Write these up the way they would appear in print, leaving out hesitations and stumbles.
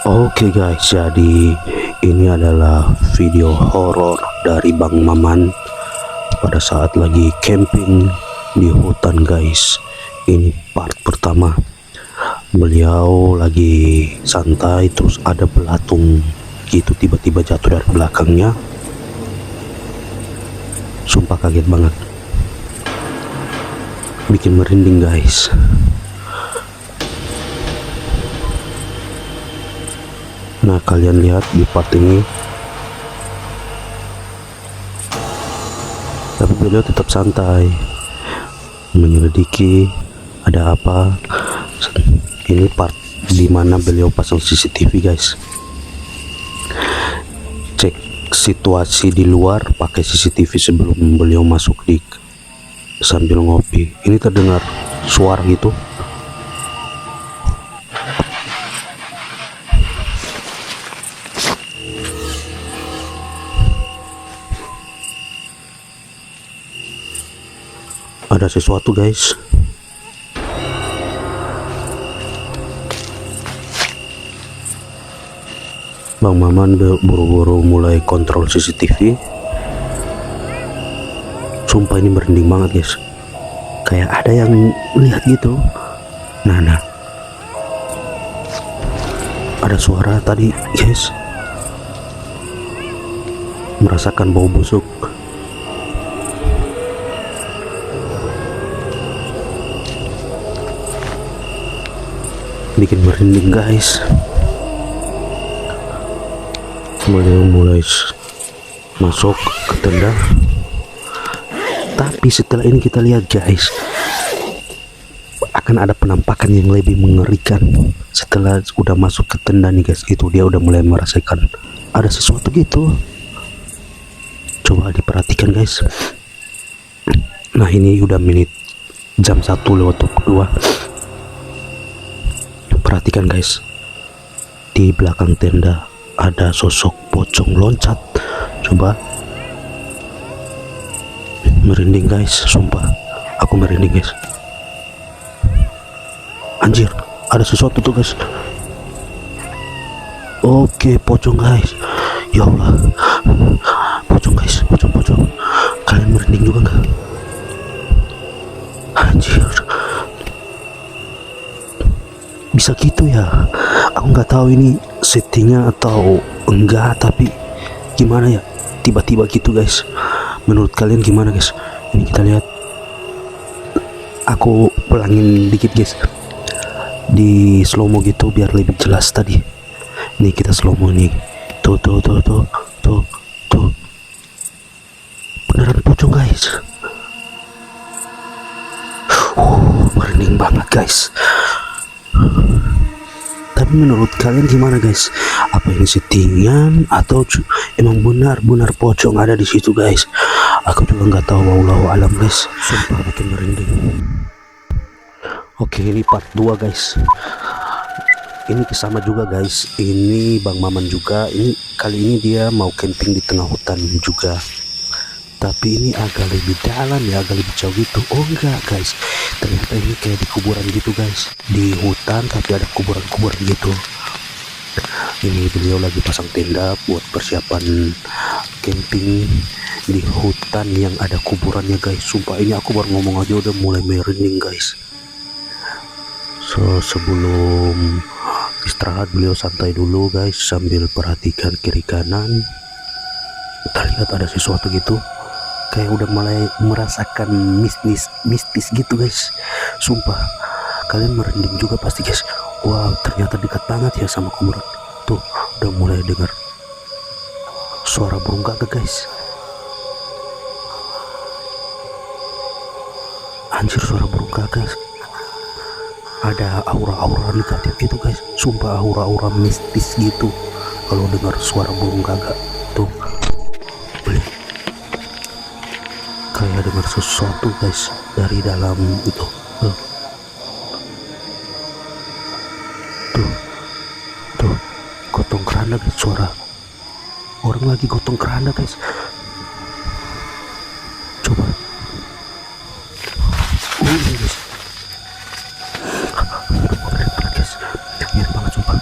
Oke guys, jadi ini adalah video horor dari Bang Maman pada saat lagi camping di hutan guys. Ini part pertama. Beliau lagi santai, terus ada belatung gitu tiba-tiba jatuh dari belakangnya. Sumpah kaget banget, bikin merinding guys. Nah, kalian lihat di part ini, tapi beliau tetap santai menyelidiki ada apa. Ini part dimana beliau pasang CCTV guys, cek situasi di luar pakai CCTV sebelum beliau masuk di sambil ngopi. Ini terdengar suara gitu. Ada sesuatu guys. Bang Maman buru-buru mulai kontrol CCTV. Sumpah ini merinding banget guys, kayak ada yang lihat gitu. Nah ada suara tadi guys, merasakan bau busuk. Bikin merinding guys. Beliau mulai masuk ke tenda, tapi setelah ini kita lihat guys, akan ada penampakan yang lebih mengerikan. Setelah udah masuk ke tenda nih guys, itu dia udah mulai merasakan ada sesuatu gitu. Coba diperhatikan guys. Nah, ini udah jam 1:02. Perhatikan guys, di belakang tenda ada sosok pocong loncat. Coba, merinding guys, sumpah aku merinding guys. Anjir, ada sesuatu tuh guys. Oke, pocong guys. Ya Allah, pocong guys, pocong. Kalian merinding juga nggak? Anjir, bisa gitu ya? Aku nggak tahu ini settingnya atau enggak, tapi gimana ya, tiba-tiba gitu guys. Menurut kalian gimana guys? Ini kita lihat, aku pelangin dikit guys di slow mo gitu biar lebih jelas tadi. Nih kita slow mo nih, tuh beneran pocong guys. Merinding banget guys. Tapi menurut kalian gimana guys? Apa ini settingan atau emang benar-benar pocong ada di situ guys? Aku juga nggak tahu, wallahu alam guys. Sumpah makin merinding. Oke, ini part 2 guys. Ini sama juga guys. Ini Bang Maman juga. Ini kali ini dia mau camping di tengah hutan juga. Tapi ini agak lebih dalam ya, agak lebih jauh gitu. Oh enggak guys, ternyata ini kayak di kuburan gitu guys, di hutan tapi ada kuburan-kuburan gitu. Ini beliau lagi pasang tenda buat persiapan camping di hutan yang ada kuburannya guys. Sumpah ini aku baru ngomong aja udah mulai merinding guys. So sebelum istirahat beliau santai dulu guys sambil perhatikan kiri kanan. Kita lihat ada sesuatu gitu, kayak udah mulai merasakan mistis gitu guys. Sumpah kalian merinding juga pasti guys. Wow, ternyata dekat banget ya sama kuburan. Tuh udah mulai dengar suara burung gagak guys. Anjir, suara burung gagak. Ada aura-aura negatif gitu guys. Sumpah aura-aura mistis gitu kalau dengar suara burung gagak. Tuh kayak dengar sesuatu guys dari dalam itu. Tuh gotong keranda guys, suara orang lagi gotong keranda guys. Coba ini guys, mirip banget sumpah.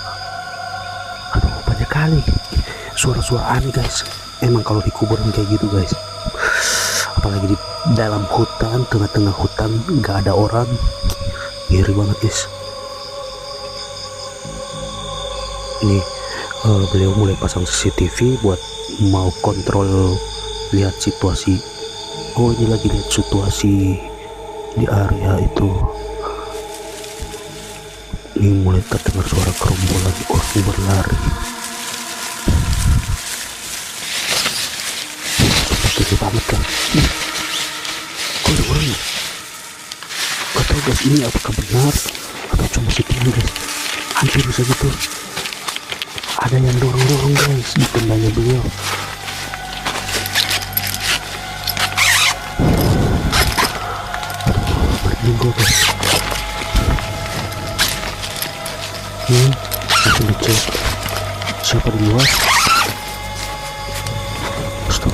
suara-suara aneh guys. Emang kalau di kuburan kayak gitu guys, apalagi di dalam hutan, tengah-tengah hutan, nggak ada orang, ngeri banget guys. Ini beliau mulai pasang CCTV buat mau kontrol, lihat situasi. Oh, ini lagi lihat situasi di area itu. Ini mulai terdengar suara gerombolan orang berlari. Gede banget kan. Kok ada orang ya? Gak tau guys, ini apakah benar atau cuma settingan guys. Hampir bisa gitu. Ada yang dorong-dorong guys di tendanya beliau. Berminggu guys. Langsung dicek siapa di luar. Stop.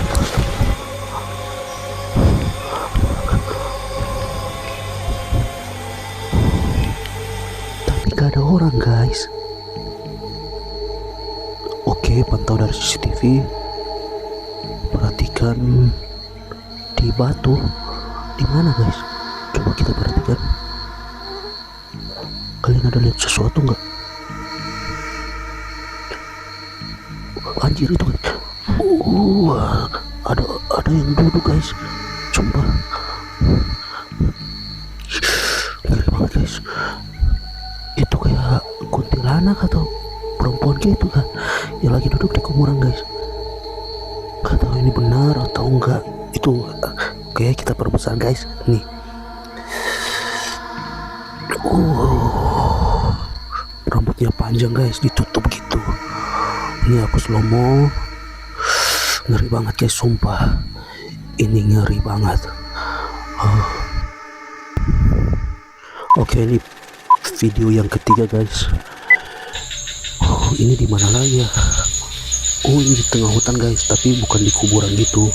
Tapi gak ada orang guys. Oke, pantau dari CCTV. Perhatikan di batu. Di mana guys? Coba kita perhatikan. Kalian ada lihat sesuatu nggak? Anjir itu guys. Ada yang duduk guys. Sumpah. Ngeri banget guys. Itu kayak kuntilanak atau perempuan gitu kan, yang lagi duduk di kuburan guys. Gak tahu ini benar atau enggak. Itu oke, kita perbesar guys. Nih. Rambutnya panjang guys, ditutup gitu. Ini aku slow mo. Ngeri banget guys, sumpah. Ini ngeri banget. Oke, ini video yang ketiga guys. Ini di mana lagi ya? Oh, ini di tengah hutan guys, tapi bukan di kuburan gitu.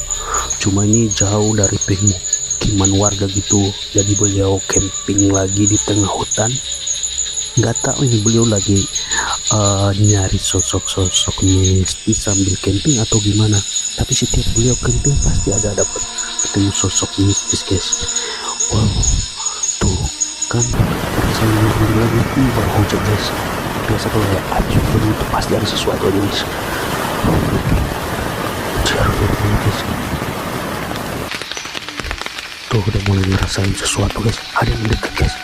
Cuma ini jauh dari pemukiman warga gitu. Jadi beliau camping lagi di tengah hutan. Nggak tahu ini beliau lagi nyari sosok-sosok mistis sambil camping atau gimana. Tapi setiap beliau camping pasti ada dapat ketemu sosok mistis guys. Wow, tuh kan rasanya lagi baru hujan guys. Biasa kalau acuh begitu pasti ada sesuatu aja guys. Guys. Tuh udah mulai ngerasain sesuatu guys. Ada yang dekat guys.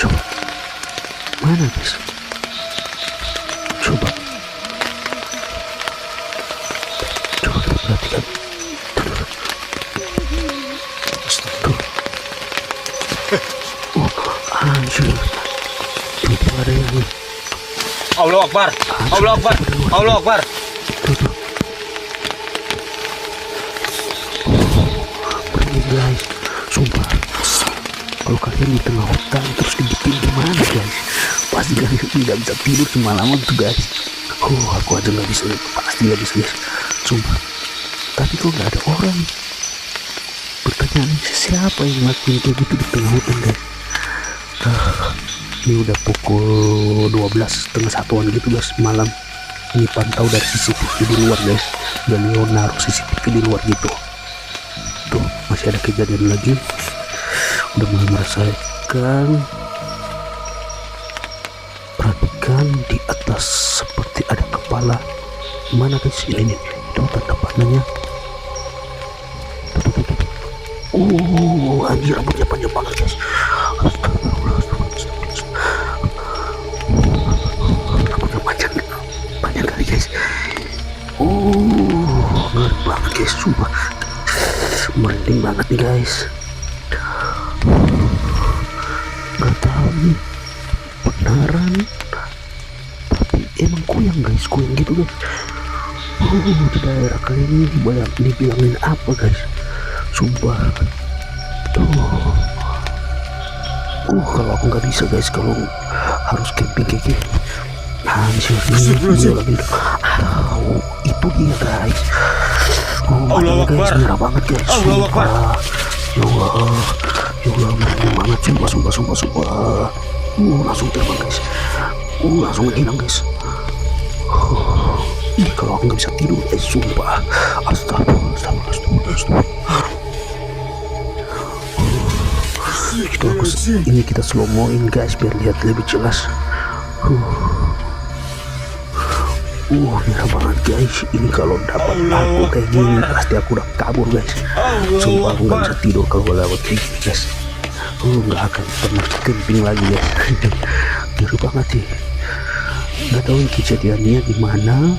Coba. Mana guys? Coba kita perhatikan. Anjir, itu ada yang Allah Akbar, Allah Akbar, Allah Akbar. Pergi guys, sumpah. Kalau kalian di tengah hutan terus kebikin gimana guys? Pasti kalian tidak bisa tidur semalaman tuh guys. Aku aja nggak bisa, pasti nggak bisa guys, sumpah. Tapi kok nggak ada orang? Pertanyaan siapa yang ngelakuin kayak gitu di tengah hutan guys? Ini udah pukul 12:30 gitu guys malam. Ini pantau dari CCTV di luar guys. Beliau naruh CCTV di luar gitu. Tuh masih ada kejadian lagi. Udah mulai merasakan. Perhatikan di atas seperti ada kepala. Mana guys ini? Itu tanda panahnya. Anjir, rambutnya panjang banget guys. Rambutnya panjang kali guys. Ngeri banget guys, sumpah. Merinding banget nih guys. Gak tahu nih benaran, tapi emang kuyang guys, kuyang gitu guys. Di daerah kali ini dibilangin apa guys? Sumpah. Kalau aku nggak bisa guys, kalau harus camping kayak gini. Anjir, ini lagi. Itu dia guys. Allah guys, Akbar. merah banget guys. Allah Akbar. Ya Allah, merah banget. Sumpah. Langsung terbang guys. Langsung menghilang guys. Ini kalau aku nggak bisa tidur guys, sumpah. Astagfirullah. Ini kita slow moin guys biar lihat lebih jelas. Merah banget guys. Ini kalau dapat aku kayak gini pasti aku udah kabur guys. Sumpah aku nggak bisa tidur kalau lewat kayak gini guys. Nggak akan pernah camping lagi guys. Ngeri banget sih. Nggak tahu kejadiannya gimana,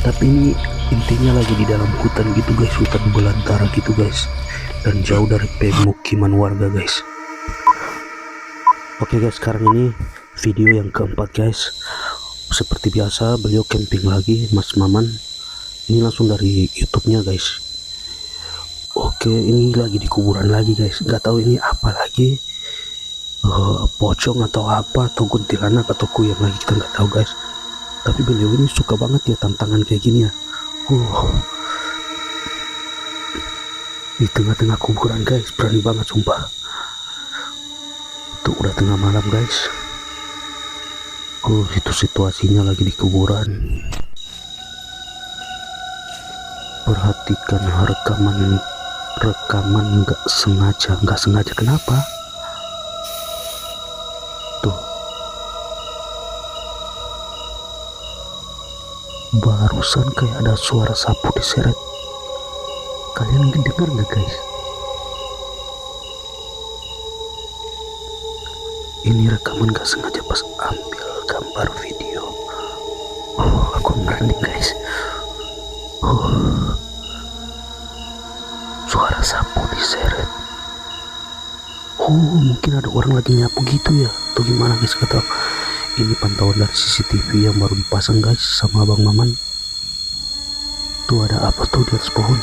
tapi ini intinya lagi di dalam hutan gitu guys, hutan belantara gitu guys, dan jauh dari pemukiman warga guys. Oke guys, sekarang ini video yang keempat guys. Seperti biasa beliau camping lagi, Mas Maman. Ini langsung dari YouTube-nya guys. Oke, ini lagi di kuburan lagi guys. Nggak tahu ini apa lagi, pocong atau apa, atau kuntilanak atau kuyang lagi, kita nggak tahu guys. Tapi beliau ini suka banget ya tantangan kayak gini ya. Di tengah-tengah kuburan guys, berani banget sumpah. Tuh udah tengah malam guys. Itu situasinya lagi di kuburan. Perhatikan rekaman nggak sengaja kenapa? Tuh barusan kayak ada suara sapu diseret. Kalian dengar nggak guys? Ini rekaman gak sengaja pas ambil gambar video. Aku merinding guys. Suara sapu diseret. Mungkin ada orang lagi nyapu gitu ya, atau gimana guys, gak tahu. Ini pantauan dari CCTV yang baru dipasang guys sama Abang Maman. Tuh ada apa tuh di atas pohon?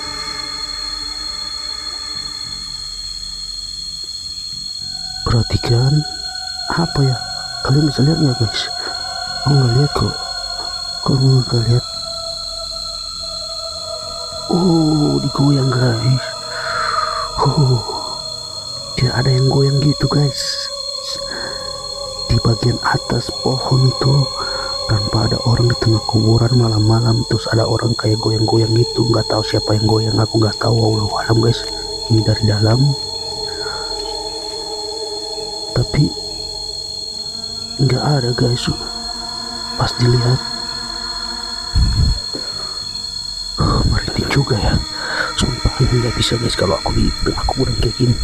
Perhatikan. Apa ya? Kalian bisa lihat nggak guys? Aku nggak lihat kok. Nggak lihat? Digoyang guys. Kayak ada yang goyang gitu guys. Di bagian atas pohon itu, tanpa ada orang, di tengah kuburan malam-malam, terus ada orang kayak goyang-goyang gitu. Nggak tahu siapa yang goyang, aku nggak tahu. Wallahu alam guys. Ini dari dalam. Tapi nggak ada guys, pas dilihat. Merinding juga ya, sumpah. Ini nggak bisa guys kalau aku di tengah kuburan kayak gini.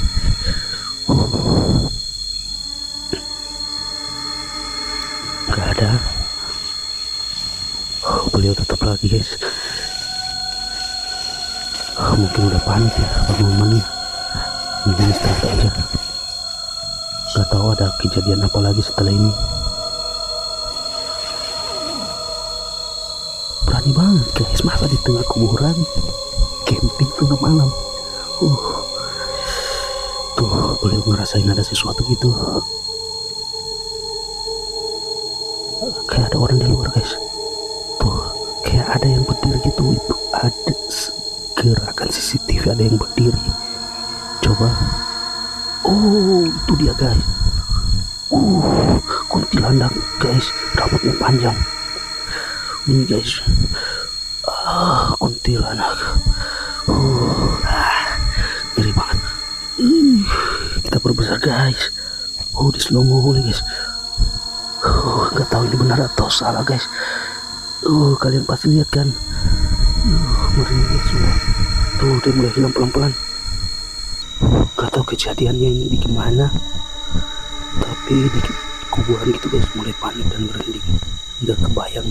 Nggak ada. Beliau tetap lagi guys. Mungkin udah panik ya Bang Maman nih. Mungkin istirahat aja. Gak tahu ada kejadian apa lagi setelah ini. Berani banget guys, masa di tengah kuburan camping tengah malam. Tuh beliau ngerasain ada sesuatu gitu. Kayak ada orang di luar guys. Tuh kayak ada yang berdiri gitu. Itu ada gerakan CCTV, ada yang berdiri. Coba. Itu dia guys. Kuntilanak guys, rambutnya panjang. Ini guys, kuntilanak. Ngeri banget. Kita perbesar guys. Di slow mo guys. Nggak tahu ini benar atau salah guys. Kalian pasti lihat kan? Merinding guys semua. Tuh dia mulai hilang pelan-pelan. Gak tahu kejadiannya ini di gimana, tapi di kuburan gitu guys, mulai panik dan merinding. Nggak kebayang.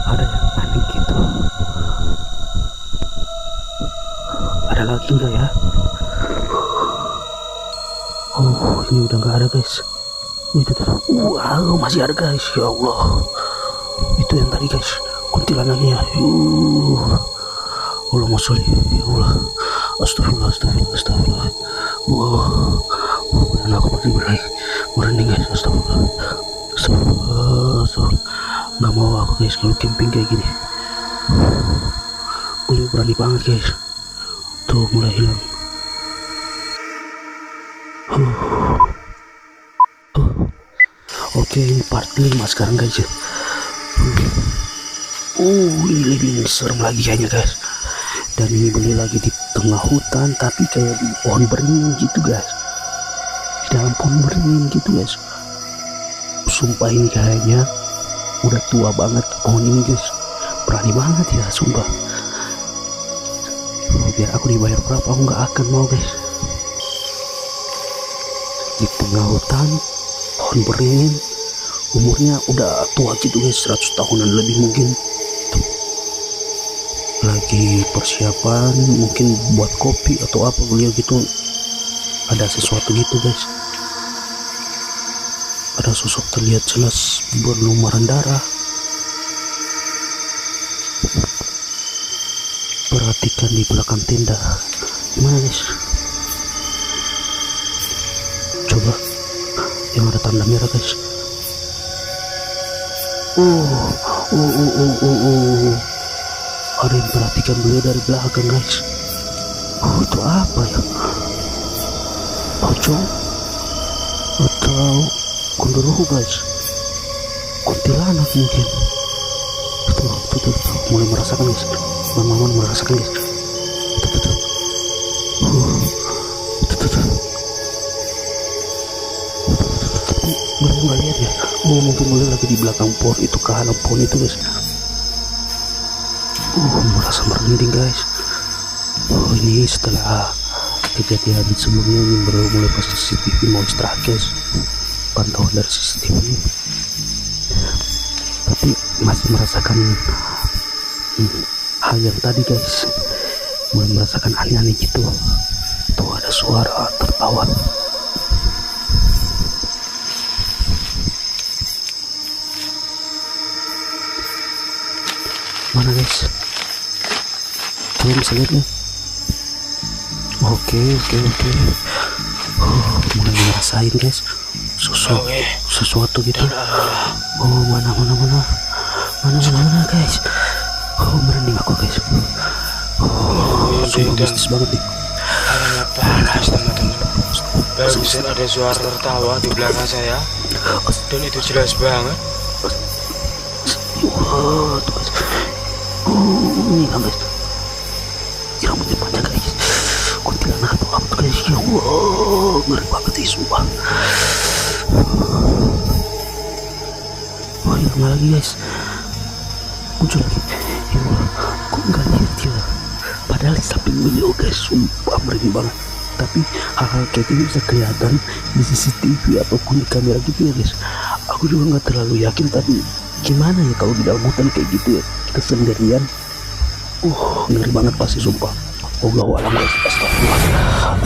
Ada yang panik gitu. Ada lagi nggak ya? Ini udah nggak ada guys. Itu tuh. Masih ada guys. Ya Allah. Itu yang tadi guys, kuntilanaknya. Allahumma sholli, ya Allah. Astagfirullah. Dan aku masih merinding guys. Astagfirullah. Nggak mau aku guys kalau camping kayak gini. Beliau berani banget guys. Tuh mulai hilang. Oke, ini part 5 sekarang guys ya. Ini lebih serem lagi kayaknya guys. Dan ini bener lagi di tengah hutan, tapi kayak di pohon beringin gitu guys. Di dalam pohon beringin gitu guys. Sumpah ini kayaknya udah tua banget pohon ini guys. Berani banget ya sumpah. Biar aku dibayar berapa aku nggak akan mau guys. Di tengah hutan, pohon beringin, umurnya udah tua gitu guys, 100 tahunan lebih mungkin. Tuh. Lagi persiapan mungkin buat kopi atau apa beliau gitu. Ada sesuatu gitu guys. Ada sosok terlihat jelas berlumuran darah. Perhatikan di belakang tenda. Gimana guys? Coba yang ada tanda merah guys. Ada yang perhatikan beliau dari belakang guys. Itu apa ya? Pocong atau genderuwo guys? Kuntilanak mungkin. Tuh, mulai merasakan guys. Bang Maman merasakan guys. Tuh. Belum nggak lihat ya. Mungkin beliau lagi di belakang pohon itu, ke halang pohon itu guys. Merasa merinding guys. Ini setelah kejadian sebelumnya, ini baru mulai pas CCTV mau istirahat guys. Pantauan dari CCTV ini. Tapi masih merasakan hal yang tadi guys. Mulai merasakan aneh-aneh gitu. Tuh ada suara tertawa. Mana guys? Kalian bisa lihat nih. Oke. Mulai ngerasain guys sesuatu gitu. Mana guys. Merinding aku guys. Sumpah mistis banget nih. Panas teman-teman. Barusan ada suara tertawa di belakang saya, dan itu jelas banget. Wah, tuh guys. Ini guys. Rambutnya panjang guys. Kuntilanak atau apa tuh guys? Wah, ngeri banget sih sumpah. Hilang lagi guys. Muncul lagi. Ya Allah, kok nggak lihat ya? Padahal di samping beliau guys, sumpah merinding banget. Tapi hal-hal kayak gini bisa kelihatan di CCTV ataupun di kamera gitu ya guys. Aku juga nggak terlalu yakin, tapi gimana ya kalau di dalam hutan kayak gitu ya, kita sendirian. Ngeri banget pasti sumpah. Allahu a'lam guys. Astagfirullah.